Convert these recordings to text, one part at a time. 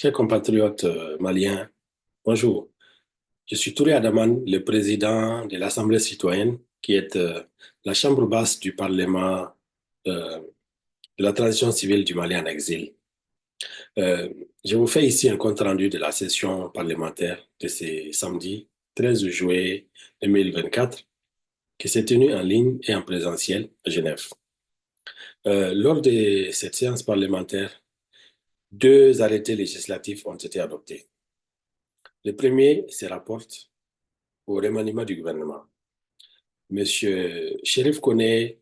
Chers compatriotes maliens, bonjour. Je suis Touré Adaman, le président de l'Assemblée citoyenne, qui est la chambre basse du Parlement euh, de la transition civile du Mali en exil. Euh, je vous fais ici un compte-rendu de la session parlementaire de ce samedi 13 juillet 2024, qui s'est tenue en ligne et en présentiel à Genève. Lors de cette séance parlementaire, deux arrêtés législatifs ont été adoptés. Le premier se rapporte au remaniement du gouvernement. Monsieur Chérif Koné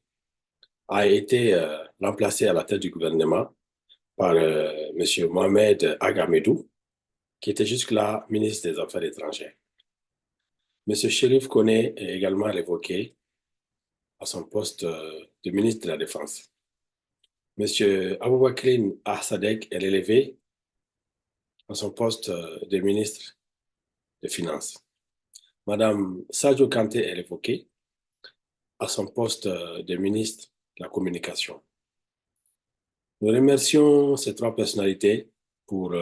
a été remplacé à la tête du gouvernement par Monsieur Mohamed Agamedou, qui était jusque-là ministre des Affaires étrangères. Monsieur Chérif Koné est également révoqué à son poste de ministre de la Défense. Monsieur Aboubakrin Ahsadek est élevé à son poste de ministre des Finances. Madame Sadio Kanté est révoquée à son poste de ministre de la Communication. Nous remercions ces trois personnalités pour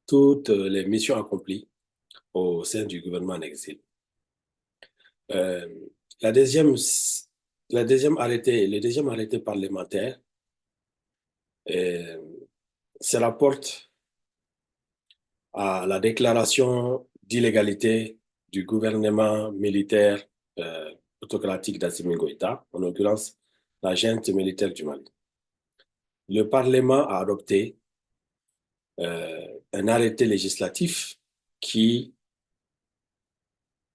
toutes les missions accomplies au sein du gouvernement en exil. Euh, la deuxième, le deuxième arrêté parlementaire euh, se rapporte à la déclaration d'illégalité du gouvernement militaire autocratique d'Assimi Goïta, en l'occurrence la junte militaire du Mali. Le Parlement a adopté un arrêté législatif qui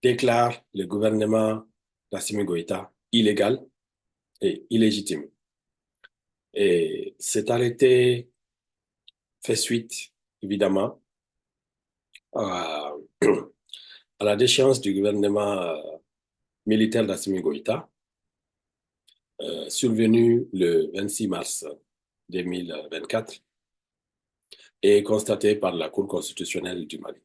déclare le gouvernement d'Assimi Goïta illégal et illégitime. Et cet arrêté fait suite, évidemment, à, à la déchéance du gouvernement militaire d'Assimi Goïta, survenue le 26 mars 2024 et constatée par la Cour constitutionnelle du Mali.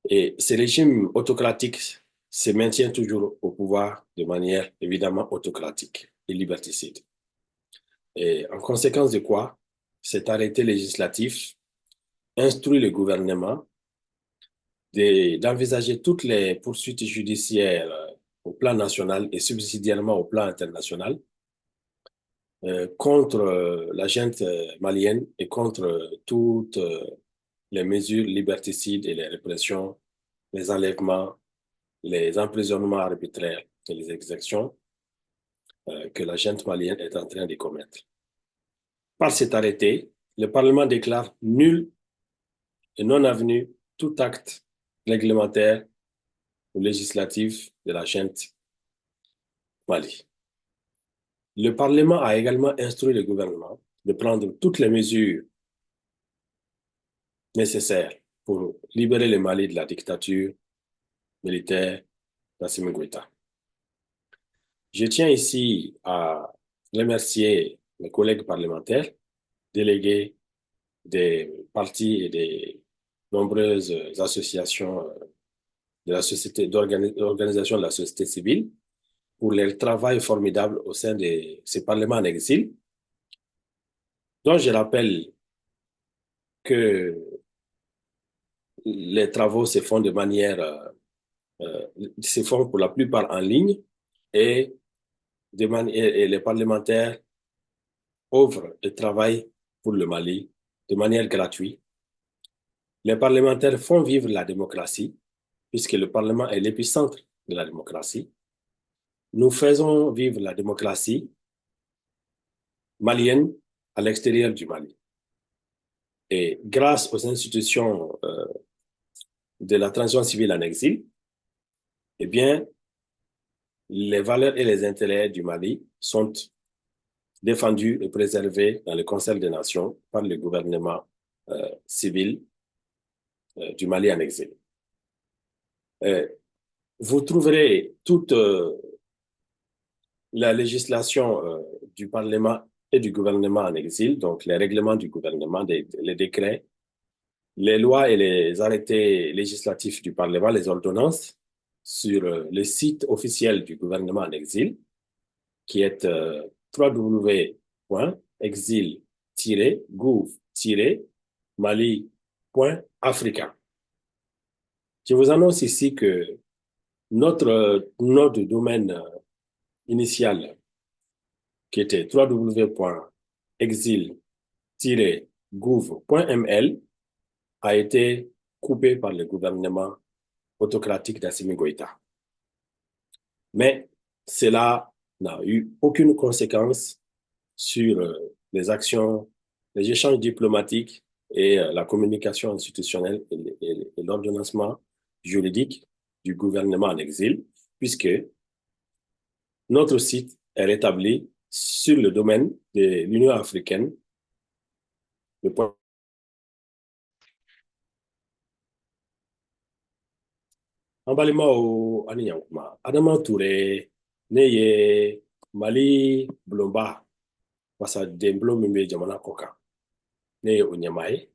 Et ce régime autocratique se maintient toujours au pouvoir de manière évidemment autocratique et liberticide. Et en conséquence de quoi, cet arrêté législatif instruit le gouvernement d'envisager toutes les poursuites judiciaires au plan national et subsidiairement au plan international contre la junte malienne et contre toutes les mesures liberticides et les répressions, les enlèvements, les emprisonnements arbitraires et les exactions que la junte malienne est en train de commettre. Par cet arrêté, le Parlement déclare nul et non avenu tout acte réglementaire ou législatif de la junte Mali. Le Parlement a également instruit le gouvernement de prendre toutes les mesures nécessaires pour libérer le Mali de la dictature militaire d'Assimi Goïta. Je tiens ici à remercier mes collègues parlementaires, délégués des partis et des nombreuses associations de la société, d'organisations de la société civile pour leur travail formidable au sein de ces parlements en exil, dont je rappelle que les travaux se font de manière, se font pour la plupart en ligne et, et les parlementaires œuvrent et travaillent pour le Mali de manière gratuite. Les parlementaires font vivre la démocratie, puisque le Parlement est l'épicentre de la démocratie. Nous faisons vivre la démocratie malienne à l'extérieur du Mali. Et grâce aux institutions de la transition civile en exil, eh bien, les valeurs et les intérêts du Mali sont défendus et préservés dans le Conseil des Nations par le gouvernement civil du Mali en exil. Vous trouverez toute la législation du Parlement et du gouvernement en exil, donc les règlements du gouvernement, les décrets, les lois et les arrêtés législatifs du Parlement, les ordonnances, sur le site officiel du gouvernement en exil, qui est www.exil-gouv-mali.org. mali.africa. Je vous annonce ici que notre nom de domaine initial, qui était www.exil-gouv.ml, a été coupé par le gouvernement autocratique d'Assimi Goïta. Mais cela n'a eu aucune conséquence sur les actions, les échanges diplomatiques et la communication institutionnelle et l'ordonnancement juridique du gouvernement en exil, puisque notre site est rétabli sur le domaine de l'Union africaine. An balimaw ani ɲankuma Adama Ture ne ye Mali bulonba wasaden bulon min bɛ jamana kɔ kan ne ye o ɲɛmaa ye. N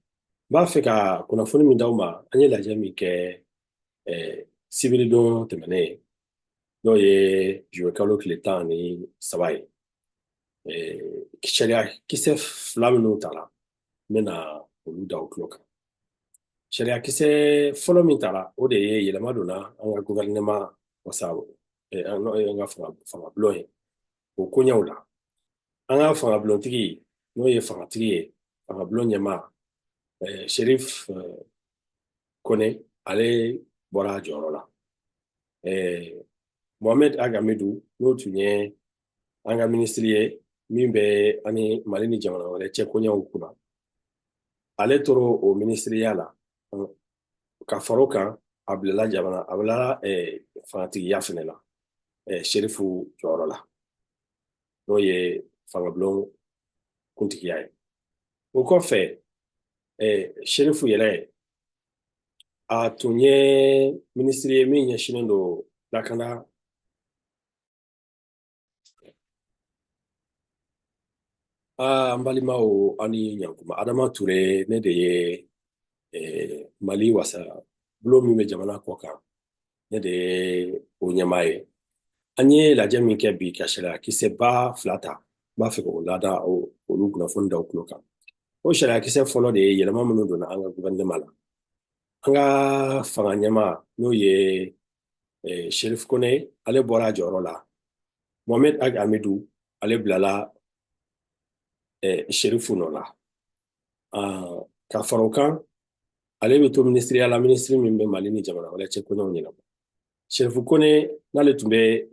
b'a fɛ ka kunnafoni min d'aw ma an ye lajɛ min kɛ sibiridon tɛmɛnen n'o ye juwe kalo tile 13 ye. Sariya kisɛ 2 minnu tara n bɛna olu da o tulo kan. Sariya kisɛ fɔlɔ min tara o de ye yɛlɛma donna an ka gouvernement wasa an ka fangabulon ye o koɲɛw la. An ka fangabulontigi n'o ye fangatigi ye, fangabulon ɲɛmaa Sheriff Kone ale bɔra a jɔyɔrɔ la. Mohamed Agamidou n'o tun ye an ka minisiri ye min bɛ ani Mali ni jamana wɛrɛ cɛ koɲɛw kunna. Ale tora o minisiriya la ka fara o kan a bilala fangatigiya fɛnɛ la Sherifu jɔyɔrɔ la n'o ye fangabulon kuntigiya ye. O kɔfɛ Sherifu yɛrɛ a tun ye minisiri ye min ɲɛsinnen don lakana an balimaw ani ɲankuma Adama Ture ne de ye Mali wasa bulon min bɛ jamana kɔ kan ne de ye o ɲɛmaa ye. An ye lajɛ min kɛ bi ka sariya kisɛba 2 ta n b'a fɛ k'o lada olu kunnafoni da o tulo kan. O sariya kisɛ fɔlɔ de ye yɛlɛma minnu donna an ka gouvernement la. An ka fanga ɲɛmaa n'o ye Sheriff Kone ale bɔra a jɔyɔrɔ la. Mohamed Agamidou ale bilala Sherifu nɔ la. Ka fara o kan ale bɛ to minisiriya la, minisiri min bɛ Mali ni jamana wɛrɛ cɛ koɲɛw ɲɛnabɔ. Sherifu Kone n'ale tun bɛ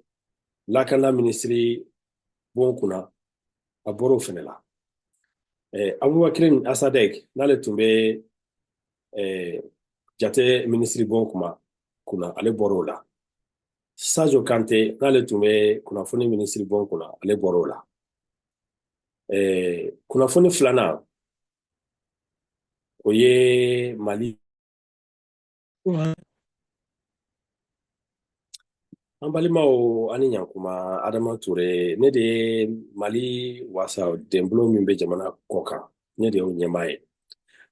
lakana minisiri bon kunna a bɔra o fɛnɛ la. Abubakar Asadek n'ale tun bɛ jate minisiri bon kunna ale bɔra o la. Sajo Kante n'ale tun bɛ kunnafoni minisiri bon kunna ale bɔra o la. Kunnafoni 2nan o ye Mali an balimaw ani ɲankuma Adama Ture ne de ye Mali wasa denbulon min bɛ jamana kɔ kan ne de y'o ɲɛmaa ye.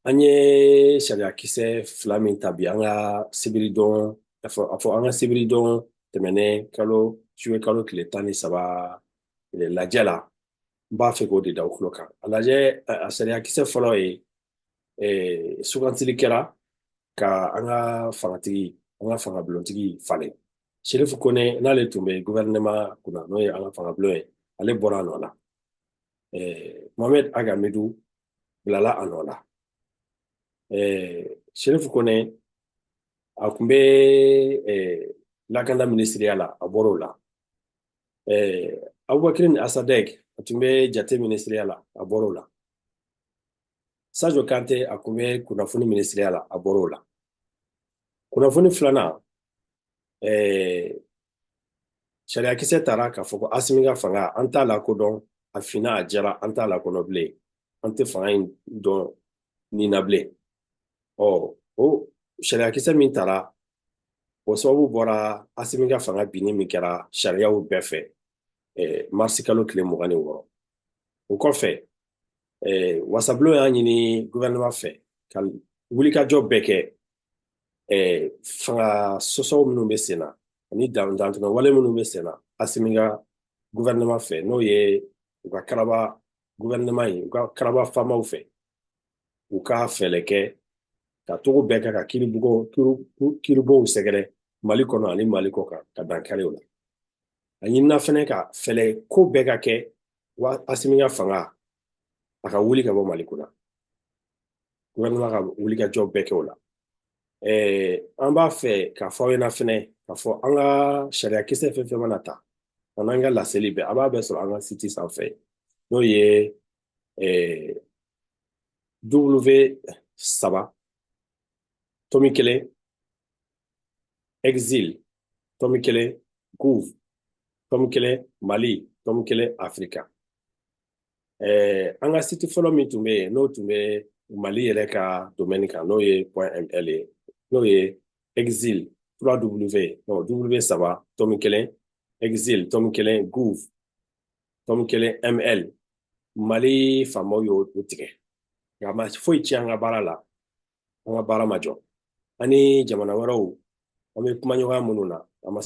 An ye sariya kisɛ 2 min ta bi an ka sibiridon a fɔ an ka sibiridon tɛmɛnen juwe kalo tile 13 lajɛ la n b'a fɛ k'o de da o tulo kan. A lajɛ a sariya kisɛ fɔlɔ ye sugantili kɛra ka an ka fangatigi an ka fangabulontigi falen. Sherifu Kone n'ale tun bɛ gouvernement kunna n'o ye an ka fangabulon ye ale bɔra a nɔ la. Mohamed Agamidou bilala a nɔ la. Sherifu Kone a tun bɛ lakana minisiriya la a bɔra o la. Abubakar Asadek a tun bɛ jate minisiriya la a bɔra o la. Sajo Kante a tun bɛ kunnafoni minisiriya la a bɔra o la. Kunnafoni 2nan sariya kisɛ tara k'a fɔ ko Asimi ka fanga an t'a lakodɔn a finna a jɛra an t'a lakɔnɔ bilen an tɛ fanga in dɔn nin na bilen. O sariya kisɛ min tara o sababu bɔra Asimi ka fanga binni min kɛra sariyaw bɛɛ fɛ marisi kalo tile 26. O kɔfɛ wasabulon y'a ɲini gouvernement fɛ ka wulikajɔ bɛɛ kɛ fanga sɔsɔw minnu bɛ sen na ani dantɛmɛ wale minnu bɛ sen na Asimi ka gouvernement fɛ n'o ye u ka karaba gouvernement ye u ka karaba faamaw fɛ u k'a fɛlɛ kɛ ka togo bɛɛ kɛ ka kiiribugow sɛgɛrɛ Mali kɔnɔ ani Mali kɔ kan ka dan kari o la. A ɲinina fɛnɛ ka fɛlɛ ko bɛɛ ka kɛ Asimi ka fanga a ka wuli ka bɔ Mali kunna. Gouvernement ka wuli ka jɔ bɛɛ kɛ o la. An b'a fɛ k'a fɔ aw ɲɛna fɛnɛ k'a fɔ an ka sariya kisɛ fɛn fɛn mana ta an'an ka laseli bɛɛ a b'a bɛɛ sɔrɔ an ka site sanfɛ n'o ye W3 tomi 1 exil tomi 1 gouv tomi 1 Mali tomi 1 Afrika. An ka site fɔlɔ min tun bɛ yen n'o tun bɛ Mali yɛrɛ ka domaine kan n'o ye .ml ye n'o ye exil 3W W3 tomi 1 exil tomi 1 gouv tomi 1 ml Mali faamaw y'o tigɛ nka a ma foyi tiɲɛ an ka baara la an ka baara ma jɔ ani jamana wɛrɛw an bɛ kuma ɲɔgɔnya minnu na an ma